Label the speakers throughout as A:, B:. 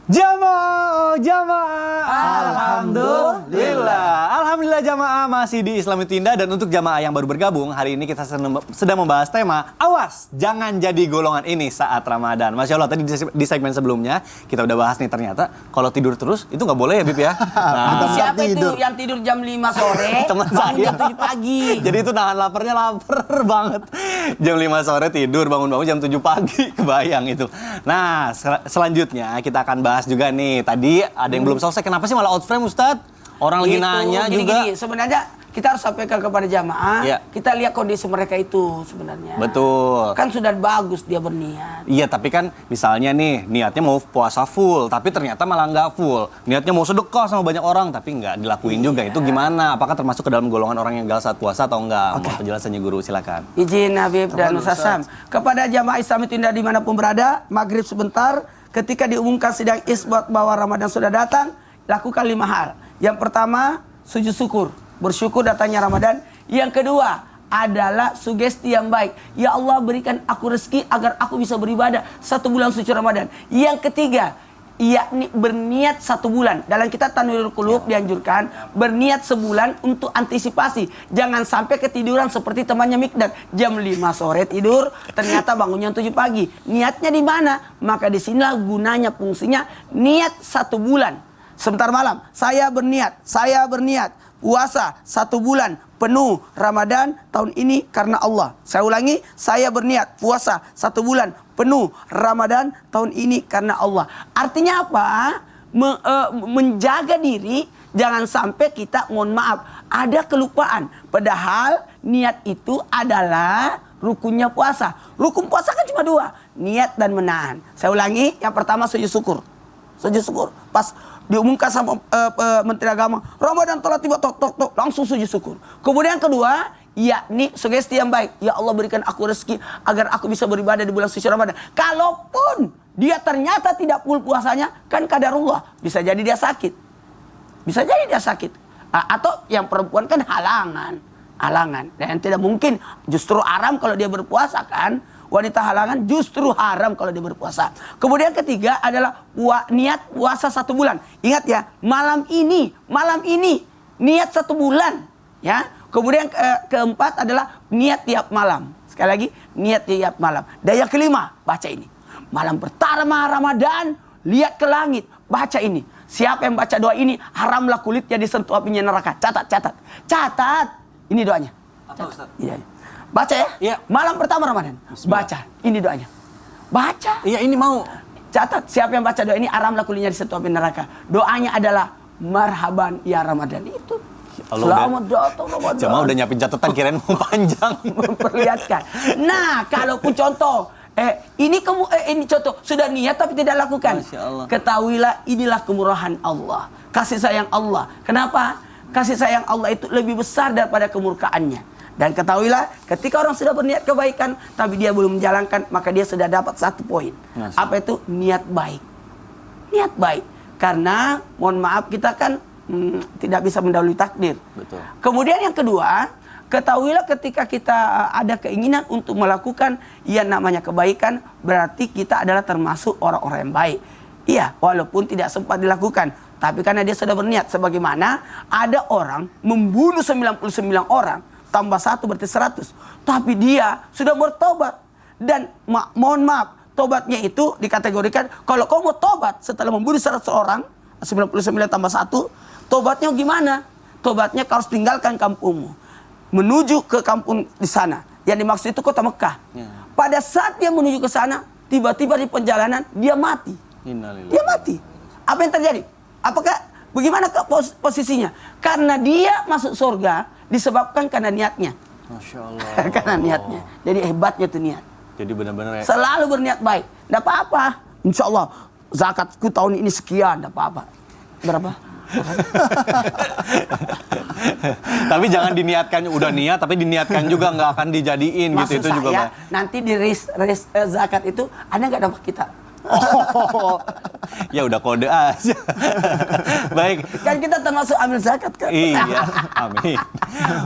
A: Jamaah. Alhamdulillah jamaah masih di Islam itu Indah. Dan untuk jamaah yang baru bergabung, hari ini kita sedang membahas tema awas jangan jadi golongan ini saat Ramadan. Masya Allah, tadi di segmen sebelumnya kita udah bahas nih, ternyata kalau tidur terus itu nggak boleh ya Bib ya.
B: Nah, siapa itu yang tidur jam 5 sore
A: teman
B: bangun
A: saya
B: jam 7 pagi?
A: Jadi itu nahan laparnya, lapar banget. Jam 5 sore tidur, bangun-bangun jam 7 pagi, kebayang itu. Nah, selanjutnya kita akan bahas juga nih. Tadi ada yang belum selesai, kenapa sih malah out frame Ustadz? Orang lagi nanya juga.
B: Sebenarnya kita harus sampaikan kepada jamaah,
A: ya.
B: kita lihat kondisi mereka itu sebenarnya.
A: Betul.
B: Kan sudah bagus dia berniat.
A: Iya, tapi kan misalnya nih, niatnya mau puasa full, tapi ternyata malah nggak full. Niatnya mau sedekah sama banyak orang, tapi nggak dilakuin juga. Itu gimana? Apakah termasuk ke dalam golongan orang yang gagal saat puasa atau enggak? Mohon penjelasannya Guru, silakan.
B: Izin Habib dan Ustaz Sam. Kepada jamaah Islam itu Indah dimanapun berada, maghrib sebentar, ketika diumumkan sidang isbat bahwa Ramadan sudah datang, lakukan 5 hal. Yang pertama, sujud syukur. Bersyukur datangnya Ramadan. Yang kedua adalah sugesti yang baik. Ya Allah, berikan aku rezeki agar aku bisa beribadah 1 bulan suci Ramadan. Yang ketiga, yakni berniat 1 bulan. Dalam kitab Tanwirul Qulub dianjurkan berniat sebulan untuk antisipasi. Jangan sampai ketiduran seperti temannya Mikdad. Jam 5 sore tidur, ternyata bangunnya 7 pagi. Niatnya di mana? Maka disinilah gunanya, fungsinya niat 1 bulan. Sebentar malam, saya berniat puasa 1 bulan penuh Ramadan tahun ini karena Allah. Saya ulangi, saya berniat puasa 1 bulan penuh Ramadan tahun ini karena Allah. Artinya apa? Menjaga diri, jangan sampai kita, mohon maaf, ada kelupaan. Padahal niat itu adalah rukunnya puasa. Rukun puasa kan cuma 2, niat dan menahan. Saya ulangi, yang pertama sujud syukur. Sujud syukur. Pas diumumkan sama Menteri Agama, Ramadan telah tiba, langsung sujud syukur. Kemudian yang kedua, yakni sugesti yang baik. Ya Allah, berikan aku rezeki agar aku bisa beribadah di bulan suci Ramadan. Kalaupun dia ternyata tidak full puasanya, kan qadarullah, bisa jadi dia sakit. Bisa jadi dia sakit. Atau yang perempuan kan halangan. Dan tidak mungkin, justru haram kalau dia berpuasa kan. Wanita halangan justru haram kalau dia berpuasa. Kemudian ketiga adalah niat puasa 1 bulan. Ingat ya, malam ini niat 1 bulan, ya. Kemudian keempat adalah niat tiap malam. Sekali lagi, niat tiap malam. Dan yang kelima, baca ini. Malam pertama Ramadan, lihat ke langit, baca ini. Siapa yang baca doa ini, haramlah kulitnya disentuh apinya neraka. Catat. Ini doanya.
A: Apa Ustaz?
B: Iya. Baca ya?
A: Iya.
B: Malam pertama Ramadan. Baca. Ini doanya. Baca.
A: Iya, ini mau.
B: Catat. Siapa yang baca doa ini, haramlah kulitnya disentuh api neraka. Doanya adalah marhaban ya Ramadan. Itu. Selamat datang Ramadan.
A: Jamaah udah nyiapin catatan, kirain mau panjang.
B: Memperlihatkan. Nah, kalaupun contoh, ini contoh sudah niat tapi tidak lakukan.
A: Masya Allah.
B: Ketahuilah inilah kemurahan Allah, kasih sayang Allah. Kenapa? Kasih sayang Allah itu lebih besar daripada kemurkaannya. Dan ketahuilah, ketika orang sudah berniat kebaikan tapi dia belum menjalankan, maka dia sudah dapat 1 poin.
A: Masya.
B: Apa itu? Niat baik. Niat baik. Karena mohon maaf, kita kan tidak bisa mendahului takdir.
A: Betul.
B: Kemudian yang kedua, ketahuilah ketika kita ada keinginan untuk melakukan yang namanya kebaikan, berarti kita adalah termasuk orang-orang yang baik. Iya, walaupun tidak sempat dilakukan, tapi karena dia sudah berniat. Sebagaimana ada orang membunuh 99 orang, tambah 1 berarti 100. Tapi dia sudah bertobat. Dan mohon maaf, tobatnya itu dikategorikan, kalau kau mau tobat setelah membunuh 100 orang, 99 tambah 1, tobatnya gimana? Tobatnya kau harus tinggalkan kampungmu, menuju ke kampung di sana. Yang dimaksud itu kota Mekah. Ya. Pada saat dia menuju ke sana, tiba-tiba di perjalanan dia mati. Dia mati. Apa yang terjadi? Bagaimana posisinya? Karena dia masuk surga disebabkan karena niatnya.
A: Masya Allah.
B: Karena niatnya. Jadi hebatnya tuh niat.
A: Jadi benar-benar ya.
B: Selalu berniat baik. Tidak apa-apa. Insya Allah zakatku tahun ini sekian. Tidak apa-apa. Berapa?
A: Tapi jangan diniatkan, udah niat tapi diniatkan juga nggak akan dijadiin.
B: Maksud
A: gitu. Itu juga
B: saya, nanti di zakat itu Anda nggak dapat kita.
A: Oh, ya udah kode aja. Baik.
B: Kan kita termasuk ambil zakat kan?
A: Iya, amin.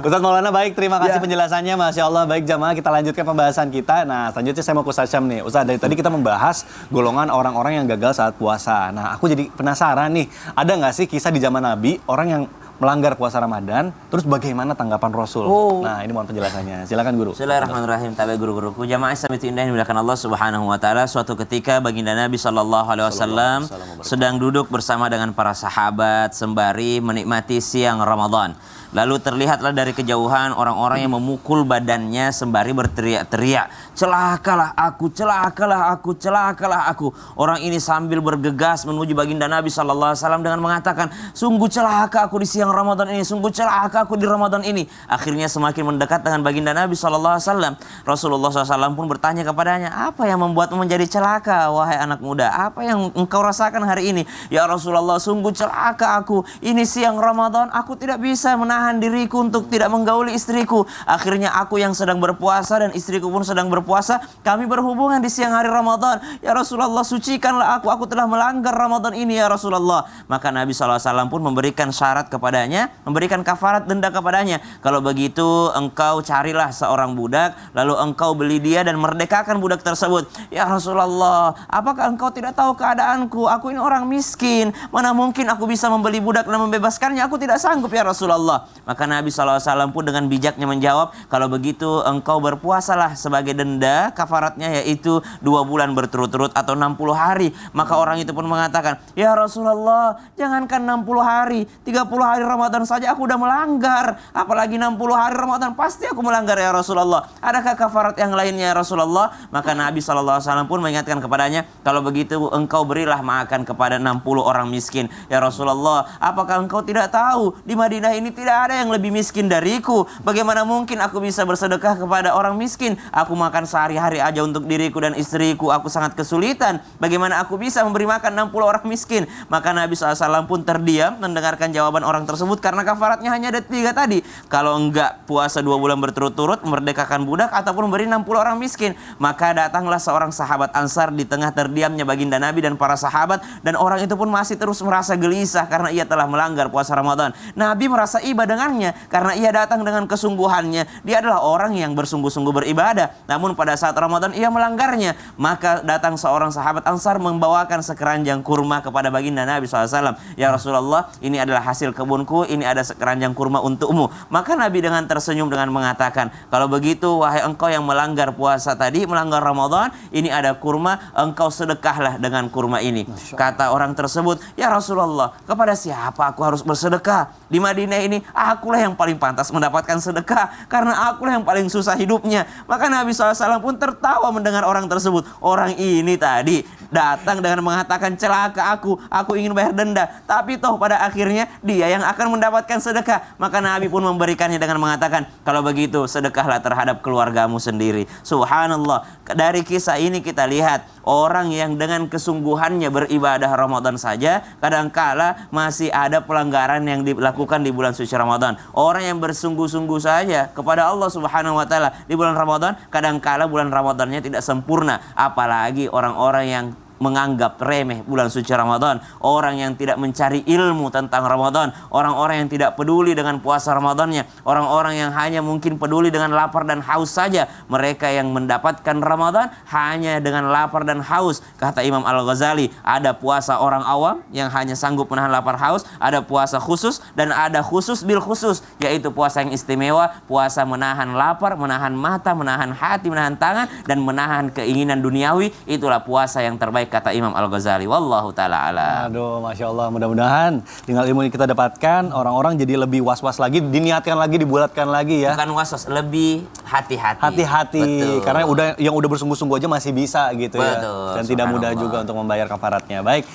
A: Ustadz Maulana baik, terima kasih
B: Ya.
A: penjelasannya, Masya Allah. Baik jamaah, kita lanjutkan pembahasan kita. Nah selanjutnya saya mau ke Ustadz Syam nih. Ustadz, dari tadi kita membahas golongan orang-orang yang gagal saat puasa. Nah aku jadi penasaran nih, ada nggak sih kisah di zaman Nabi orang yang melanggar puasa Ramadan, terus bagaimana tanggapan Rasul?
B: Oh.
A: Nah ini mohon penjelasannya, silakan guru.
C: Bismillahirrahmanirrahim. Tabe guru-guruku, jamaah Islam itu indah yang dimuliakan Allah Subhanahu wa taala. Suatu ketika baginda Nabi sallallahu alaihi wasallam sedang duduk bersama dengan para sahabat sembari menikmati siang Ramadan. Lalu terlihatlah dari kejauhan orang-orang yang memukul badannya sembari berteriak-teriak, celakalah aku, celakalah aku, celakalah aku. Orang ini sambil bergegas menuju baginda Nabi sallallahu alaihi wasallam dengan mengatakan, sungguh celaka aku di siang Ramadan ini, sungguh celaka aku di Ramadan ini. Akhirnya semakin mendekat dengan baginda Nabi sallallahu alaihi wasallam. Rasulullah SAW pun bertanya kepadanya, apa yang membuatmu menjadi celaka, wahai anak muda? Apa yang engkau rasakan hari ini? Ya Rasulullah, sungguh celaka aku. Ini siang Ramadan, aku tidak bisa menahan diriku untuk tidak menggauli istriku. Akhirnya aku yang sedang berpuasa dan istriku pun sedang berpuasa, kami berhubungan di siang hari Ramadan. Ya Rasulullah, sucikanlah aku telah melanggar Ramadan ini ya Rasulullah. Maka Nabi SAW pun memberikan syarat kepadanya, memberikan kafarat denda kepadanya. Kalau begitu engkau carilah seorang budak, lalu engkau beli dia dan merdekakan budak tersebut. Ya Rasulullah, apakah engkau tidak tahu keadaanku? Aku ini orang miskin, mana mungkin aku bisa membeli budak dan membebaskannya? Aku tidak sanggup ya Rasulullah. Maka Nabi SAW pun dengan bijaknya menjawab, kalau begitu engkau berpuasalah sebagai denda, kafaratnya yaitu 2 bulan berturut-turut atau 60 hari. Maka orang itu pun mengatakan, ya Rasulullah, jangankan 60 hari, 30 hari Ramadan saja aku udah melanggar, apalagi 60 hari Ramadan, pasti aku melanggar ya Rasulullah. Adakah kafarat yang lainnya ya Rasulullah? Maka Nabi SAW pun mengingatkan kepadanya, kalau begitu engkau berilah makan kepada 60 orang miskin. Ya Rasulullah, apakah engkau tidak tahu di Madinah ini tidak ada yang lebih miskin dariku? Bagaimana mungkin aku bisa bersedekah kepada orang miskin? Aku makan sehari-hari aja untuk diriku dan istriku, aku sangat kesulitan. Bagaimana aku bisa memberi makan 60 orang miskin? Maka Nabi SAW pun terdiam mendengarkan jawaban orang tersebut, karena kafaratnya hanya ada 3 tadi. Kalau enggak puasa 2 bulan berturut-turut, memerdekakan budak, ataupun memberi 60 orang miskin. Maka datanglah seorang sahabat Ansar di tengah terdiamnya baginda Nabi dan para sahabat, dan orang itu pun masih terus merasa gelisah karena ia telah melanggar puasa Ramadan. Nabi merasa iba dengannya karena ia datang dengan kesungguhannya. Dia adalah orang yang bersungguh-sungguh beribadah, namun pada saat Ramadan ia melanggarnya. Maka datang seorang sahabat Ansar membawakan sekeranjang kurma kepada baginda Nabi SAW. Ya Rasulullah, ini adalah hasil kebunku, ini ada sekeranjang kurma untukmu. Maka Nabi dengan tersenyum dengan mengatakan, kalau begitu wahai engkau yang melanggar puasa tadi, melanggar Ramadan, ini ada kurma, engkau sedekahlah dengan kurma ini. Kata orang tersebut, ya Rasulullah, kepada siapa aku harus bersedekah? Di Madinah ini akulah yang paling pantas mendapatkan sedekah, karena akulah yang paling susah hidupnya. Maka Nabi SAW pun tertawa mendengar orang tersebut. Orang ini tadi datang dengan mengatakan, celaka aku ingin bayar denda, tapi toh pada akhirnya dia yang akan mendapatkan sedekah. Maka Nabi pun memberikannya dengan mengatakan, kalau begitu sedekahlah terhadap keluargamu sendiri. Subhanallah, dari kisah ini kita lihat orang yang dengan kesungguhannya beribadah Ramadan saja, kadangkala masih ada pelanggaran yang dilakukan di bulan suci Ramadan. Orang yang bersungguh-sungguh saja kepada Allah Subhanahu wa taala di bulan Ramadan, kadangkala bulan Ramadannya tidak sempurna. Apalagi orang-orang yang menganggap remeh bulan suci Ramadan, orang yang tidak mencari ilmu tentang Ramadan, orang-orang yang tidak peduli dengan puasa Ramadannya, orang-orang yang hanya mungkin peduli dengan lapar dan haus saja. Mereka yang mendapatkan Ramadan hanya dengan lapar dan haus. Kata Imam Al-Ghazali, ada puasa orang awam yang hanya sanggup menahan lapar haus, ada puasa khusus, dan ada khusus bil khusus, yaitu puasa yang istimewa, puasa menahan lapar, menahan mata, menahan hati, menahan tangan, dan menahan keinginan duniawi. Itulah puasa yang terbaik, kata Imam Al-Ghazali. Wallahu ta'ala alam.
A: Aduh, Masya Allah, mudah-mudahan dengan ilmu yang kita dapatkan, orang-orang jadi lebih was-was lagi, diniatkan lagi, dibulatkan lagi ya.
C: Bukan was-was, lebih hati-hati.
A: Hati-hati,
C: Betul.
A: karena yang udah bersungguh-sungguh aja masih bisa gitu ya.
C: Betul,
A: Dan tidak mudah
C: subhanallah.
A: juga untuk membayar kafaratnya. Baik,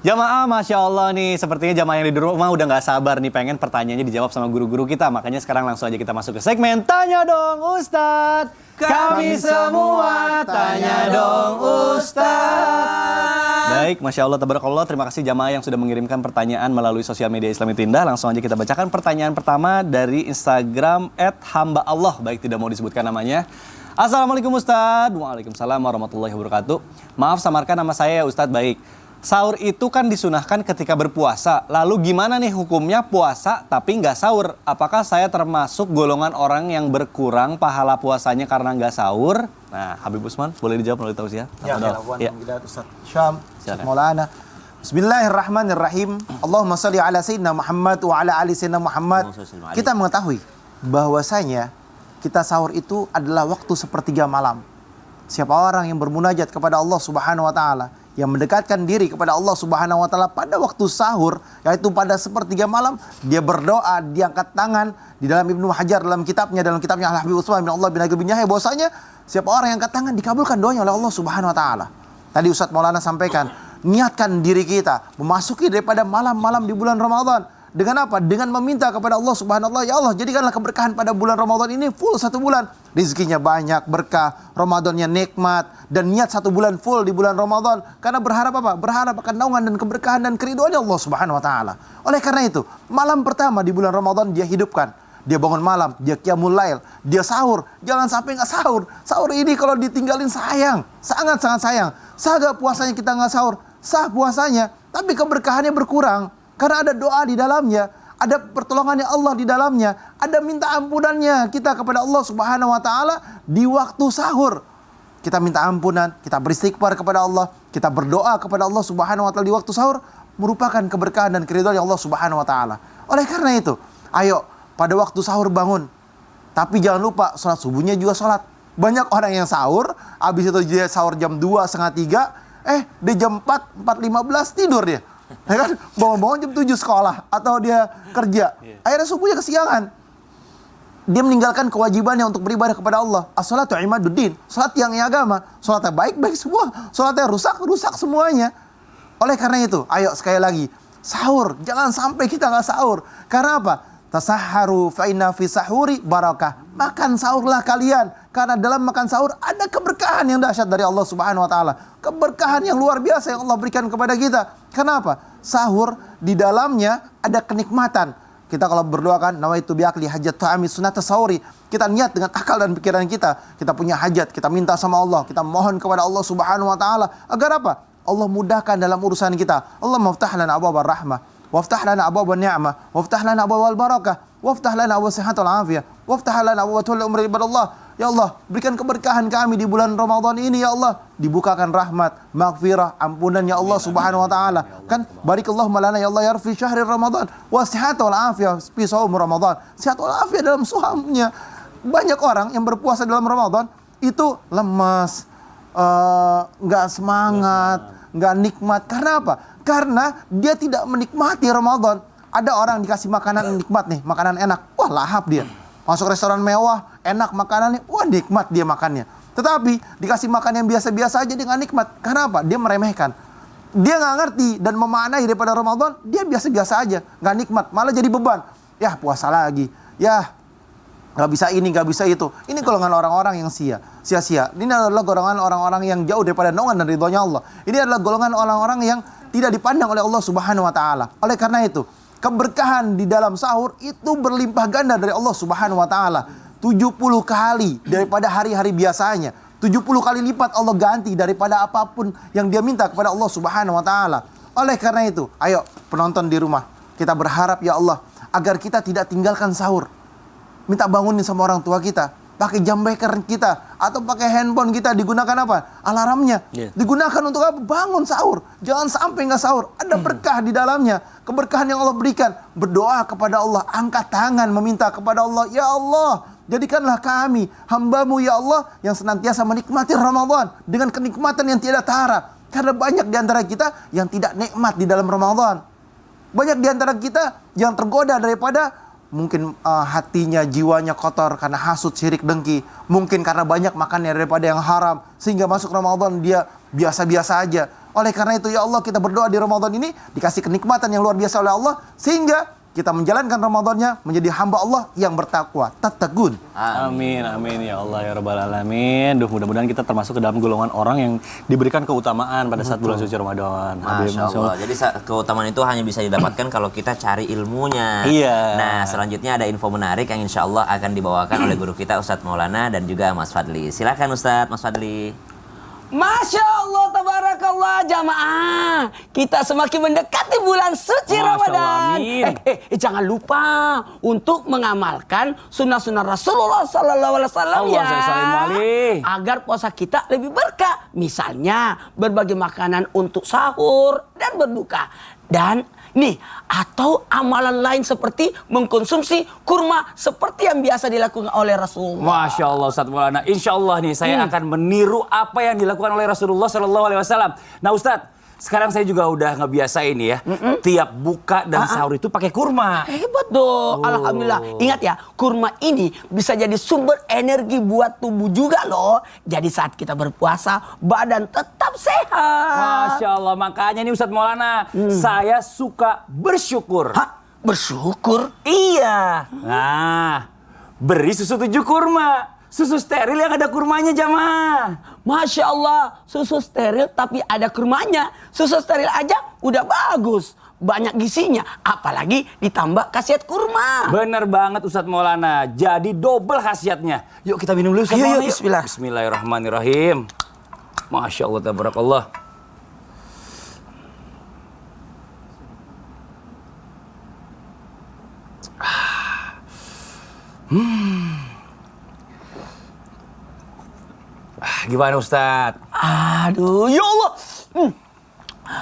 A: jamaah, Masya Allah nih, sepertinya jamaah yang di rumah udah gak sabar nih, pengen pertanyaannya dijawab sama guru-guru kita. Makanya sekarang langsung aja kita masuk ke segmen Tanya Dong Ustadz. Kami semua tanya dong Ustadz. Baik, Masya Allah, tabarakallah. Terima kasih jamaah yang sudah mengirimkan pertanyaan melalui sosial media Islam itu Indah. Langsung aja kita bacakan pertanyaan pertama dari Instagram @hamba_Allah. Baik, tidak mau disebutkan namanya. Assalamualaikum Ustadz. Waalaikumsalam warahmatullahi wabarakatuh. Maaf samarkan nama saya ya Ustadz. Baik. Sahur itu kan disunahkan ketika berpuasa. Lalu gimana nih hukumnya puasa tapi nggak sahur? Apakah saya termasuk golongan orang yang berkurang pahala puasanya karena nggak sahur? Nah, Habib Usman boleh dijawab melalui tausiah?
D: Ya,
A: Ya.
D: Ustaz Syam, Ustaz
A: Silakan.
D: Maulana. Bismillahirrahmanirrahim. Allahumma salli ala sayyidina Muhammad wa ala ali sayyidina Muhammad. Kita mengetahui bahwasanya kita sahur itu adalah waktu sepertiga malam. Siapa orang yang bermunajat kepada Allah Subhanahu wa taala, yang mendekatkan diri kepada Allah Subhanahu wa taala pada waktu sahur, yaitu pada sepertiga malam, dia berdoa, dia angkat tangan. Di dalam Ibnu Hajar dalam kitabnya Al-Habib Utsman bin Allah bin Agil bin Yahya, bahwasanya siapa orang yang angkat tangan dikabulkan doanya oleh Allah Subhanahu wa taala. Tadi Ustaz Maulana sampaikan, niatkan diri kita memasuki daripada malam-malam di bulan Ramadan. Dengan apa? Dengan meminta kepada Allah Subhanahu wa taala, ya Allah, jadikanlah keberkahan pada bulan Ramadan ini full 1 bulan. Rezekinya banyak, berkah, Ramadannya nikmat, dan niat 1 bulan full di bulan Ramadan. Karena berharap apa? Berharap akan naungan dan keberkahan dan keridhaan Allah Subhanahu wa taala. Oleh karena itu, malam pertama di bulan Ramadan dia hidupkan. Dia bangun malam, dia qiyamul lail, dia sahur. Jangan sampai nggak sahur. Sahur ini kalau ditinggalin sayang, sangat-sangat sayang. Sah gak puasanya kita nggak sahur? Sah puasanya, tapi keberkahannya berkurang. Karena ada doa di dalamnya, ada pertolongannya Allah di dalamnya, ada minta ampunannya kita kepada Allah Subhanahu wa taala di waktu sahur. Kita minta ampunan, kita beristighfar kepada Allah, kita berdoa kepada Allah Subhanahu wa taala di waktu sahur, merupakan keberkahan dan keridhaan Allah Subhanahu wa taala. Oleh karena itu, ayo pada waktu sahur bangun. Tapi jangan lupa sholat subuhnya juga sholat. Banyak orang yang sahur, habis itu dia sahur jam 2, setengah 3, di jam 4, 4.15 tidur dia. Ya kan? Bangun-bangun jam 7 sekolah atau dia kerja. Akhirnya subuhnya kesiangan. Dia meninggalkan kewajibannya untuk beribadah kepada Allah. As-salatu imaduddin. Salat yang agama. Salatnya baik-baik semua. Salatnya rusak semuanya. Oleh karena itu, ayo sekali lagi, sahur. Jangan sampai kita nggak sahur. Karena apa? Tasahharu fa inna fi sahuri barakah. Makan sahurlah kalian, karena dalam makan sahur ada keberkahan yang dahsyat dari Allah Subhanahu wa taala. Keberkahan yang luar biasa yang Allah berikan kepada kita. Kenapa? Sahur di dalamnya ada kenikmatan. Kita kalau berdoa kan, nawaitu biakli hajat ta'ami sunat sahuri. Kita niat dengan akal dan pikiran kita. Kita punya hajat, kita minta sama Allah, kita mohon kepada Allah Subhanahu wa taala agar apa? Allah mudahkan dalam urusan kita. Allah maftah lana abwabar rahmah, waftah lana abwaban ni'mah, waftah lana abwabal barakah, waftah lana abwab sihatul afiyah, waftah lana abwatul umri ibadallah. Ya Allah, berikan keberkahan kami di bulan Ramadan ini ya Allah. Dibukakan rahmat, maghfirah, ampunan ya Allah Subhanahu wa taala. Kan barikallahu lana ya Allah ya fi syahri Ramadan wa sihatul afiyah fi shaum Ramadan. Sihatul afiyah dalam suamnya. Banyak orang yang berpuasa dalam Ramadan itu lemas, nggak semangat, nggak nikmat. Karena apa? Karena dia tidak menikmati Ramadan. Ada orang dikasih makanan nikmat nih, makanan enak, wah lahap dia. Masuk restoran mewah, enak makanannya, wah nikmat dia makannya. Tetapi dikasih makan yang biasa-biasa aja dia nggak nikmat. Karena apa? Dia meremehkan. Dia nggak ngerti dan memaknai daripada Ramadan, dia biasa-biasa aja, nggak nikmat, malah jadi beban. Ya puasa lagi, ya nggak bisa ini, nggak bisa itu. Ini golongan orang-orang yang sia-sia. Ini adalah golongan orang-orang yang jauh daripada naungan dan ridhonya Allah. Ini adalah golongan orang-orang yang tidak dipandang oleh Allah Subhanahu wa taala. Oleh karena itu, keberkahan di dalam sahur itu berlimpah ganda dari Allah Subhanahu wa taala. 70 kali daripada hari-hari biasanya. 70 kali lipat Allah ganti daripada apapun yang dia minta kepada Allah Subhanahu wa taala. Oleh karena itu, ayo penonton di rumah, kita berharap ya Allah agar kita tidak tinggalkan sahur. Minta bangunin sama orang tua kita, pakai jam beker kita atau pakai handphone kita, digunakan apa? Alarmnya. Digunakan untuk apa? Bangun sahur. Jangan sampai nggak sahur. Ada berkah di dalamnya. Keberkahan yang Allah berikan. Berdoa kepada Allah, angkat tangan meminta kepada Allah, ya Allah, jadikanlah kami hamba-Mu ya Allah yang senantiasa menikmati Ramadan dengan kenikmatan yang tiada tara. Karena banyak di antara kita yang tidak nikmat di dalam Ramadan. Banyak di antara kita yang tergoda daripada mungkin hatinya, jiwanya kotor karena hasut, syirik, dengki. Mungkin karena banyak makannya daripada yang haram, sehingga masuk Ramadan dia biasa-biasa aja. Oleh karena itu ya Allah, kita berdoa di Ramadan ini dikasih kenikmatan yang luar biasa oleh Allah, sehingga kita menjalankan Ramadannya menjadi hamba Allah yang bertakwa, tattaqun.
A: Amin, amin ya Allah ya Rabbal Alamin. Duh, mudah-mudahan kita termasuk ke dalam golongan orang yang diberikan keutamaan pada saat bulan suci Ramadan.
C: Masya Allah. Jadi keutamaan itu hanya bisa didapatkan kalau kita cari ilmunya.
A: Iya.
C: Nah, selanjutnya ada info menarik yang insya Allah akan dibawakan oleh guru kita Ustadz Maulana dan juga Mas Fadli. Silakan Ustadz, Mas Fadli.
B: Masya Allah, tabarakallah. Allah jamaah, kita semakin mendekati bulan suci
E: Masya Allah,
B: Ramadan.
E: amin.
B: Jangan lupa untuk mengamalkan sunnah-sunnah Rasulullah Sallallahu Alaihi Wasallam ya,
E: Allahumma shalli alaihi.
B: agar puasa kita lebih berkah. Misalnya berbagi makanan untuk sahur dan berbuka. Dan nih, atau amalan lain seperti mengkonsumsi kurma seperti yang biasa dilakukan oleh Rasulullah.
E: Masya Allah Ustadz Maulana. Insya Allah nih saya akan meniru apa yang dilakukan oleh Rasulullah Sallallahu Alaihi Wasallam. Nah Ustadz, sekarang saya juga udah ngebiasain nih ya. Tiap buka dan sahur itu pakai kurma.
B: Hebat dong, alhamdulillah. Ingat ya, kurma ini bisa jadi sumber energi buat tubuh juga loh. Jadi saat kita berpuasa, badan tetap sehat.
E: Masya Allah, makanya nih Ustadz Maulana, saya suka bersyukur.
B: Hah? Bersyukur?
E: Iya. Nah, beri susu 7 kurma. Susu steril yang ada kurmanya jamaah.
B: Masya Allah, susu steril tapi ada kurmanya. Susu steril aja udah bagus. Banyak gizinya, apalagi ditambah khasiat kurma.
E: Bener banget Ustadz Maulana. Jadi double khasiatnya. Yuk kita minum dulu Ustadz
B: Ayo,
E: Maulana.
B: yuk, bismillah.
E: Bismillahirrahmanirrahim. Masya Allah, tabarakallah. Gimana Ustadz?
B: Aduh, ya Allah.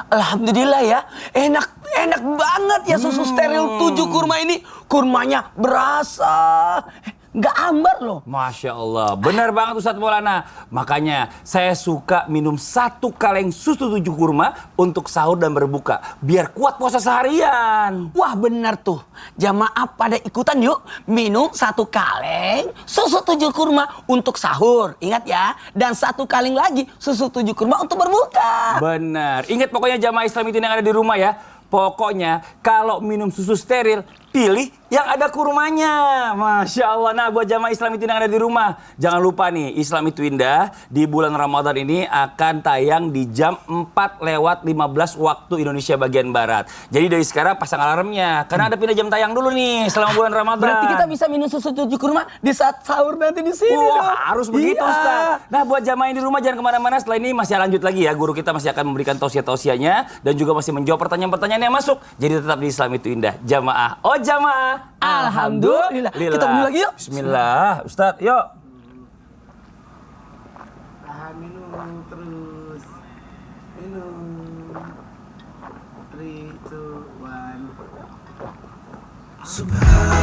B: Alhamdulillah ya, enak banget ya susu steril 7 kurma ini. Kurmanya berasa, nggak ambar loh.
E: Masya Allah, benar banget Ustadz Maulana. Makanya saya suka minum 1 kaleng susu 7 kurma untuk sahur dan berbuka. Biar kuat puasa seharian.
B: Wah benar tuh, jamaah pada ikutan yuk minum 1 kaleng susu 7 kurma untuk sahur. Ingat ya, dan 1 kaleng lagi susu 7 kurma untuk berbuka.
E: Benar. Ingat pokoknya jamaah Islam itu yang ada di rumah ya. Pokoknya kalau minum susu steril, pilih yang ada kurmanya. Masya Allah. Nah buat jamaah Islam itu yang ada di rumah, jangan lupa nih, Islam itu indah di bulan Ramadan ini akan tayang di jam 4:15 waktu Indonesia bagian Barat. Jadi dari sekarang pasang alarmnya, karena ada pindah jam tayang dulu nih selama bulan Ramadan.
B: Berarti kita bisa minum susu 7 kurma di saat sahur nanti di sini dong.
E: Wah, harus begitu
B: Iya.
E: Ustaz. Nah buat jamaah yang di rumah jangan kemana-mana, setelah ini masih lanjut lagi ya. Guru kita masih akan memberikan tausiah-tausiahnya dan juga masih menjawab pertanyaan-pertanyaan yang masuk. Jadi tetap di Islam itu indah. Jamaah, oh jamaah.
B: Alhamdulillah. Kita minum lagi yuk.
E: Bismillah, Ustaz, yuk.
D: Minum terus. Minum. 3, 2, 1.